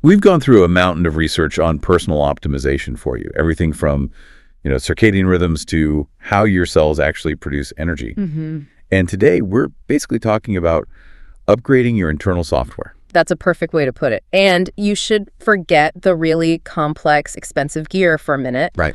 We've gone through a mountain of research on personal optimization for you. Everything from, circadian rhythms to how your cells actually produce energy. And today we're basically talking about upgrading your internal software. That's a perfect way to put it. And you should forget the really complex, expensive gear for a minute. Right.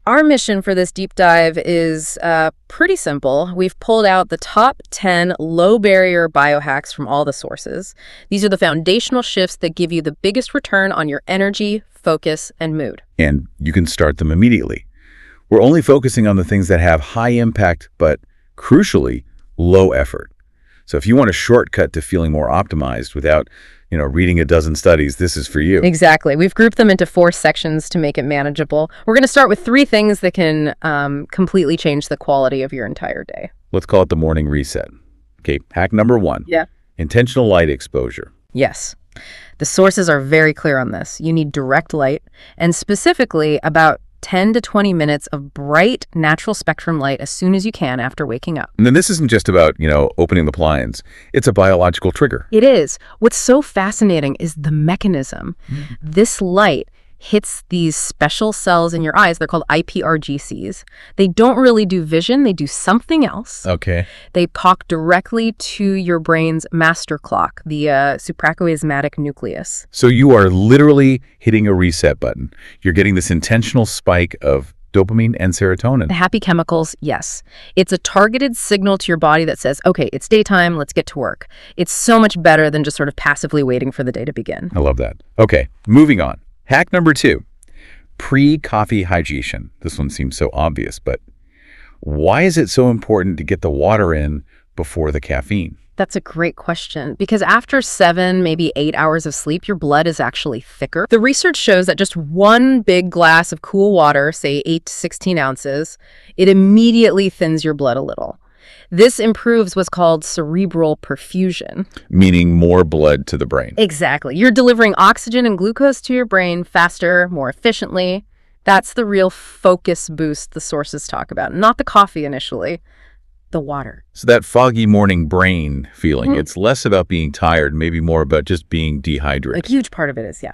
Our mission for this deep dive is pretty simple. We've pulled out the top 10 low-barrier biohacks from all the sources. These are the foundational shifts that give you the biggest return on your energy, focus, and mood. And you can start them immediately. We're only focusing on the things that have high impact, but crucially, low effort. So if you want a shortcut to feeling more optimized without, reading a dozen studies, this is for you. Exactly. We've grouped them into 4 sections to make it manageable. We're going to start with 3 things that can completely change the quality of your entire day. Let's call it the morning reset. Okay, hack number 1. Yeah. Intentional light exposure. Yes. The sources are very clear on this. You need direct light, and specifically about 10 to 20 minutes of bright, natural spectrum light as soon as you can after waking up. And then this isn't just about, opening the blinds. It's a biological trigger. It is. What's so fascinating is the mechanism. This light hits these special cells in your eyes. They're called iPRGCs. They don't really do vision. They do something else. Okay. They talk directly to your brain's master clock, the suprachiasmatic nucleus. So you are literally hitting a reset button. You're getting this intentional spike of dopamine and serotonin. The happy chemicals, yes. It's a targeted signal to your body that says, okay, it's daytime, let's get to work. It's so much better than just sort of passively waiting for the day to begin. I love that. Okay, moving on. Hack number 2, pre-coffee hydration. This one seems so obvious, but why is it so important to get the water in before the caffeine? That's a great question, because after 7, maybe 8 hours of sleep, your blood is actually thicker. The research shows that just one big glass of cool water, say 8 to 16 ounces, it immediately thins your blood a little. This improves what's called cerebral perfusion. Meaning more blood to the brain. Exactly. You're delivering oxygen and glucose to your brain faster, more efficiently. That's the real focus boost the sources talk about, not the coffee initially, the water. So that foggy morning brain feeling, it's less about being tired, maybe more about just being dehydrated. A huge part of it is, yeah.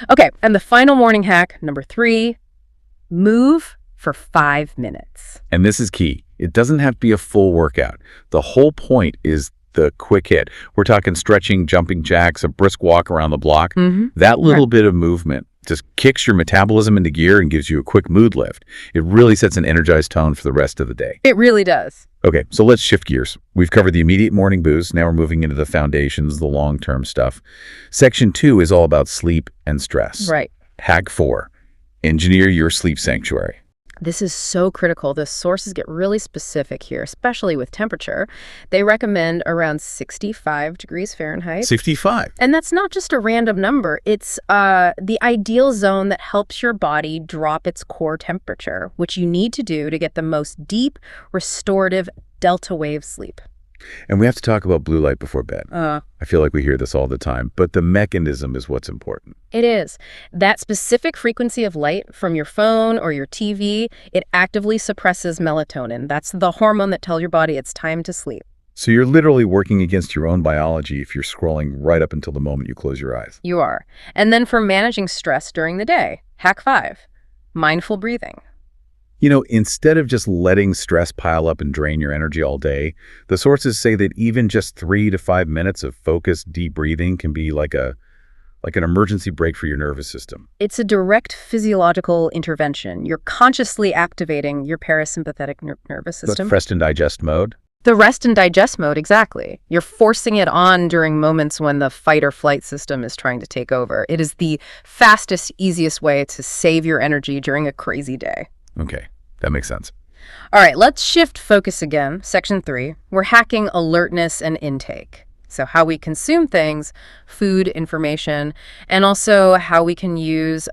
Okay, and the final morning hack, number 3, move for 5 minutes. And this is key. It doesn't have to be a full workout. The whole point is the quick hit. We're talking stretching, jumping jacks, a brisk walk around the block. That little bit of movement just kicks your metabolism into gear and gives you a quick mood lift. It really sets an energized tone for the rest of the day. It really does. Okay, so let's shift gears. We've covered the immediate morning boost. Now we're moving into the foundations, the long-term stuff. Section 2 is all about sleep and stress. Right. Hack 4, engineer your sleep sanctuary. This is so critical. The sources get really specific here, especially with temperature. They recommend around 65 degrees Fahrenheit. 65. And that's not just a random number. It's the ideal zone that helps your body drop its core temperature, which you need to do to get the most deep, restorative delta wave sleep. And we have to talk about blue light before bed. I feel like we hear this all the time, but the mechanism is what's important. It is. That specific frequency of light from your phone or your TV, it actively suppresses melatonin. That's the hormone that tells your body it's time to sleep. So you're literally working against your own biology if you're scrolling right up until the moment you close your eyes. You are. And then for managing stress during the day, hack 5, mindful breathing. Instead of just letting stress pile up and drain your energy all day, the sources say that even just 3 to 5 minutes of focused, deep breathing can be like an emergency brake for your nervous system. It's a direct physiological intervention. You're consciously activating your parasympathetic nervous system. The rest and digest mode? The rest and digest mode, exactly. You're forcing it on during moments when the fight or flight system is trying to take over. It is the fastest, easiest way to save your energy during a crazy day. Okay, that makes sense. All right, let's shift focus again. Section 3, we're hacking alertness and intake. So how we consume things, food, information, and also how we can use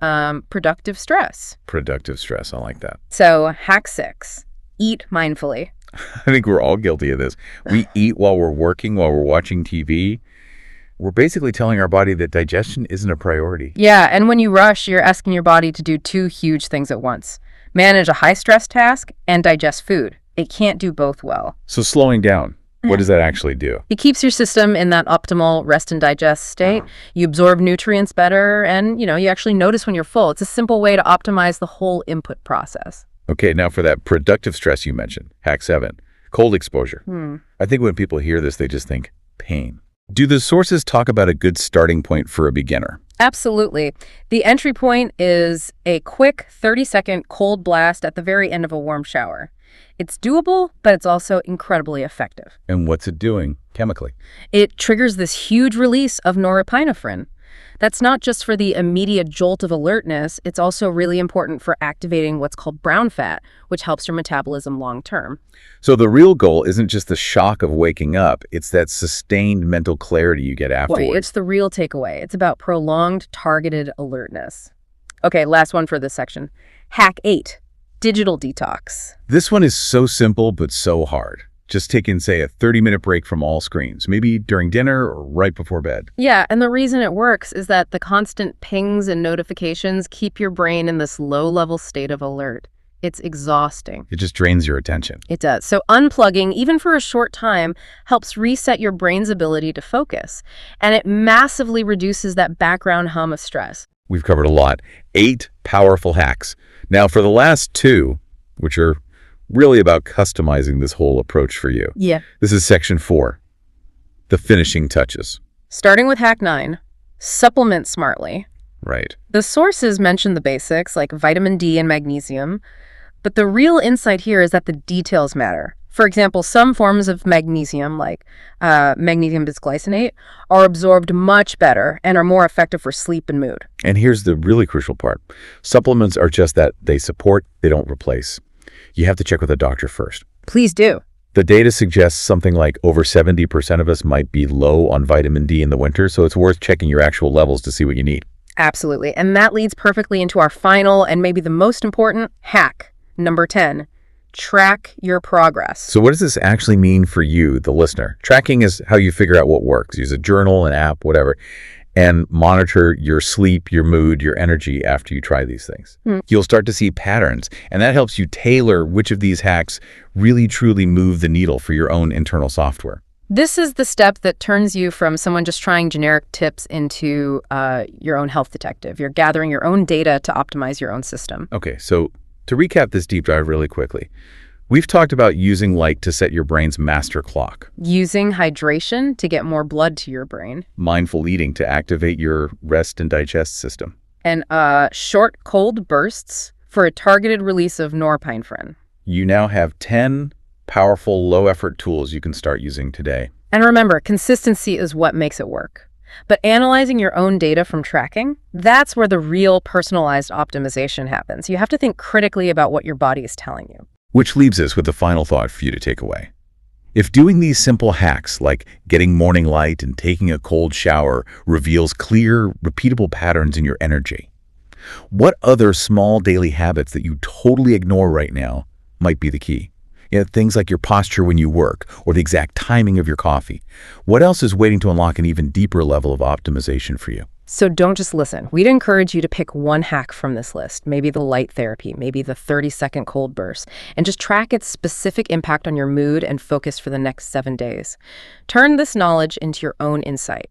productive stress. Productive stress, I like that. So hack 6, eat mindfully. I think we're all guilty of this. We eat while we're working, while we're watching TV. We're basically telling our body that digestion isn't a priority. Yeah, and when you rush, you're asking your body to do 2 huge things at once. Manage a high-stress task and digest food. It can't do both well. So slowing down, What does that actually do? It keeps your system in that optimal rest and digest state. You absorb nutrients better, and, you actually notice when you're full. It's a simple way to optimize the whole input process. Okay, now for that productive stress you mentioned, hack 7, cold exposure. I think when people hear this, they just think pain. Do the sources talk about a good starting point for a beginner? Absolutely. The entry point is a quick 30-second cold blast at the very end of a warm shower. It's doable, but it's also incredibly effective. And what's it doing chemically? It triggers this huge release of norepinephrine. That's not just for the immediate jolt of alertness, it's also really important for activating what's called brown fat, which helps your metabolism long term. So the real goal isn't just the shock of waking up, it's that sustained mental clarity you get afterwards. Boy, it's the real takeaway. It's about prolonged, targeted alertness. Okay, last one for this section. Hack 8, digital detox. This one is so simple but so hard. Just taking, say, a 30-minute break from all screens, maybe during dinner or right before bed. Yeah, and the reason it works is that the constant pings and notifications keep your brain in this low-level state of alert. It's exhausting. It just drains your attention. It does. So unplugging, even for a short time, helps reset your brain's ability to focus. And it massively reduces that background hum of stress. We've covered a lot. 8 powerful hacks. Now for the last 2, which are really about customizing this whole approach for you. Yeah. This is section 4, the finishing touches. Starting with hack 9, supplement smartly. Right. The sources mention the basics like vitamin D and magnesium, but the real insight here is that the details matter. For example, some forms of magnesium, like magnesium bisglycinate, are absorbed much better and are more effective for sleep and mood. And here's the really crucial part. Supplements are just that. They support, they don't replace. You have to check with a doctor first. Please do. The data suggests something like over 70% of us might be low on vitamin D in the winter, so it's worth checking your actual levels to see what you need. Absolutely. And that leads perfectly into our final and maybe the most important hack, number 10. Track your progress. So what does this actually mean for you, the listener? Tracking is how you figure out what works. Use a journal, an app, whatever, and monitor your sleep, your mood, your energy after you try these things. You'll start to see patterns, and that helps you tailor which of these hacks really truly move the needle for your own internal software. This is the step that turns you from someone just trying generic tips into your own health detective. You're gathering your own data to optimize your own system. Okay, so to recap this deep dive really quickly, we've talked about using light to set your brain's master clock. Using hydration to get more blood to your brain. Mindful eating to activate your rest and digest system. And short, cold bursts for a targeted release of norepinephrine. You now have 10 powerful, low-effort tools you can start using today. And remember, consistency is what makes it work. But analyzing your own data from tracking, that's where the real personalized optimization happens. You have to think critically about what your body is telling you. Which leaves us with a final thought for you to take away. If doing these simple hacks, like getting morning light and taking a cold shower, reveals clear, repeatable patterns in your energy, what other small daily habits that you totally ignore right now might be the key? Things like your posture when you work or the exact timing of your coffee. What else is waiting to unlock an even deeper level of optimization for you? So don't just listen. We'd encourage you to pick one hack from this list, maybe the light therapy, maybe the 30-second cold burst, and just track its specific impact on your mood and focus for the next 7 days. Turn this knowledge into your own insight.